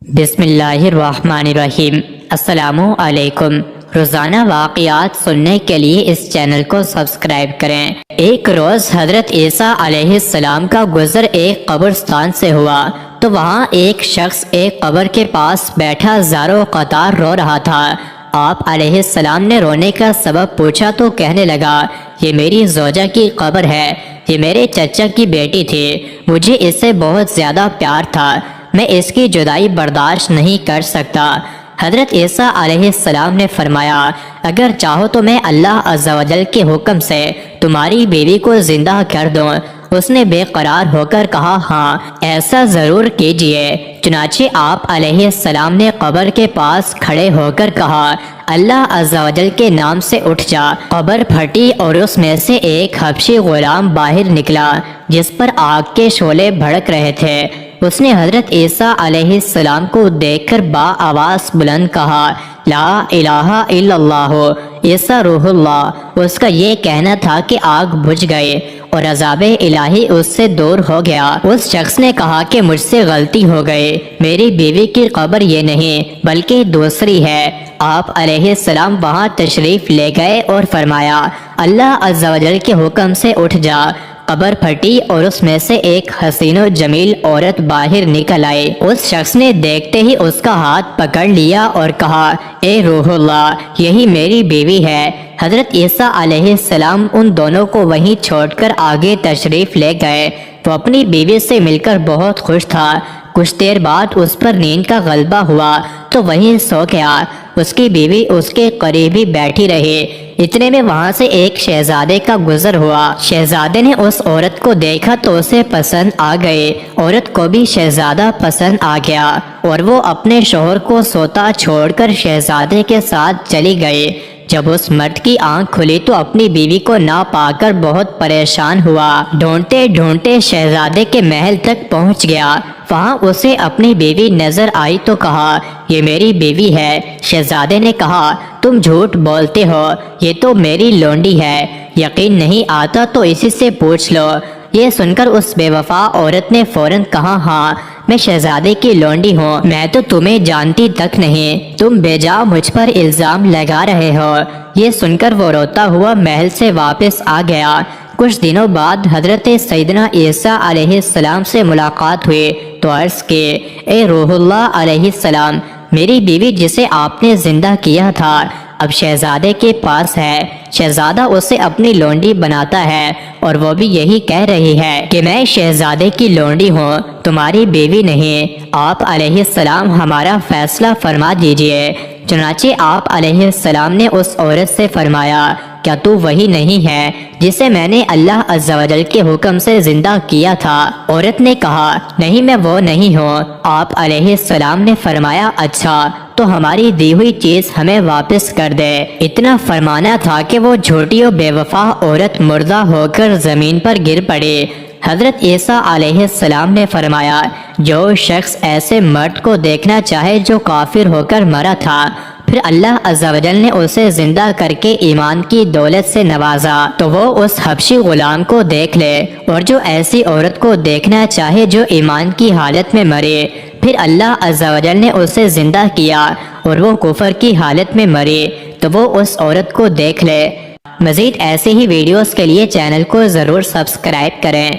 بسم اللہ الرحمن الرحیم۔ السلام علیکم۔ روزانہ واقعات سننے کے لیے اس چینل کو سبسکرائب کریں۔ ایک روز حضرت عیسیٰ علیہ السلام کا گزر ایک قبرستان سے ہوا تو وہاں ایک شخص ایک قبر کے پاس بیٹھا زارو قطار رو رہا تھا۔ آپ علیہ السلام نے رونے کا سبب پوچھا تو کہنے لگا، یہ میری زوجہ کی قبر ہے، یہ میرے چچا کی بیٹی تھی، مجھے اس سے بہت زیادہ پیار تھا، میں اس کی جدائی برداشت نہیں کر سکتا۔ حضرت عیسیٰ علیہ السلام نے فرمایا، اگر چاہو تو میں اللہ عز و جل کے حکم سے تمہاری بیوی کو زندہ کر دوں۔ اس نے بے قرار ہو کر کہا، ہاں ایسا ضرور کیجئے۔ چنانچہ آپ علیہ السلام نے قبر کے پاس کھڑے ہو کر کہا، اللہ عز و جل کے نام سے اٹھ جا۔ قبر پھٹی اور اس میں سے ایک حبشی غلام باہر نکلا جس پر آگ کے شعلے بھڑک رہے تھے۔ اس نے حضرت عیسیٰ علیہ السلام کو دیکھ کر با آواز بلند کہا، لا الہ الا اللہ، عیسیٰ روح اللہ۔ اس کا یہ کہنا تھا کہ آگ بجھ گئی اور عذاب الہی اس سے دور ہو گیا۔ اس شخص نے کہا کہ مجھ سے غلطی ہو گئی، میری بیوی کی قبر یہ نہیں بلکہ دوسری ہے۔ آپ علیہ السلام وہاں تشریف لے گئے اور فرمایا، اللہ عز و جل کے حکم سے اٹھ جا۔ قبر پھٹی اور اس میں سے ایک حسین و جمیل عورت باہر نکل آئی۔ اس شخص نے دیکھتے ہی اس کا ہاتھ پکڑ لیا اور کہا، اے روح اللہ، یہی میری بیوی ہے۔ حضرت عیسیٰ علیہ السلام ان دونوں کو وہیں چھوڑ کر آگے تشریف لے گئے۔ وہ اپنی بیوی سے مل کر بہت خوش تھا۔ کچھ دیر بعد اس پر نیند کا غلبہ ہوا تو وہیں سو گیا۔ اس کی بیوی اس کے قریب ہی بیٹھی رہی۔ اتنے میں وہاں سے ایک شہزادے کا گزر ہوا۔ شہزادے نے اس عورت کو دیکھا تو اسے پسند آ گئی۔ عورت کو بھی شہزادہ پسند آ گیا اور وہ اپنے شوہر کو سوتا چھوڑ کر شہزادے کے ساتھ چلی گئی۔ جب اس مرد کی آنکھ کھلی تو اپنی بیوی کو نہ پا کر بہت پریشان ہوا۔ ڈھونڈتے ڈھونڈتے شہزادے کے محل تک پہنچ گیا۔ وہاں اسے اپنی بیوی نظر آئی تو کہا، یہ میری بیوی ہے۔ شہزادے نے کہا، تم جھوٹ بولتے ہو، یہ تو میری لونڈی ہے، یقین نہیں آتا تو اسی سے پوچھ لو۔ یہ سن کر اس بے وفا عورت نے فوراً کہا، ہاں میں شہزادے کی لونڈی ہوں، میں تو تمہیں جانتی تک نہیں، تم بے جا مجھ پر الزام لگا رہے ہو۔ یہ سن کر وہ روتا ہوا محل سے واپس آ گیا۔ کچھ دنوں بعد حضرت سیدنا عیسیٰ علیہ السلام سے ملاقات ہوئی تو عرض کی، اے روح اللہ علیہ السلام، میری بیوی جسے آپ نے زندہ کیا تھا اب شہزادے کے پاس ہے۔ شہزادہ اسے اپنی لونڈی بناتا ہے اور وہ بھی یہی کہہ رہی ہے کہ میں شہزادے کی لونڈی ہوں، تمہاری بیوی نہیں۔ آپ علیہ السلام ہمارا فیصلہ فرما دیجئے۔ چنانچہ آپ علیہ السلام نے اس عورت سے فرمایا، کیا تو وہی نہیں ہے جسے میں نے اللہ عز و جل کے حکم سے زندہ کیا تھا؟ عورت نے کہا، نہیں میں وہ نہیں ہوں۔ آپ علیہ السلام نے فرمایا، اچھا تو ہماری دی ہوئی چیز ہمیں واپس کر دے۔ اتنا فرمانا تھا کہ وہ جھوٹی و بے وفا عورت مردہ ہو کر زمین پر گر پڑی۔ حضرت عیسیٰ علیہ السلام نے فرمایا، جو شخص ایسے مرد کو دیکھنا چاہے جو کافر ہو کر مرا تھا، پھر اللہ عز و جل نے اسے زندہ کر کے ایمان کی دولت سے نوازا تو وہ اس حبشی غلام کو دیکھ لے، اور جو ایسی عورت کو دیکھنا چاہے جو ایمان کی حالت میں مرے، پھر اللہ عز و جل نے اسے زندہ کیا اور وہ کفر کی حالت میں مری تو وہ اس عورت کو دیکھ لے۔ مزید ایسے ہی ویڈیوز کے لیے چینل کو ضرور سبسکرائب کریں۔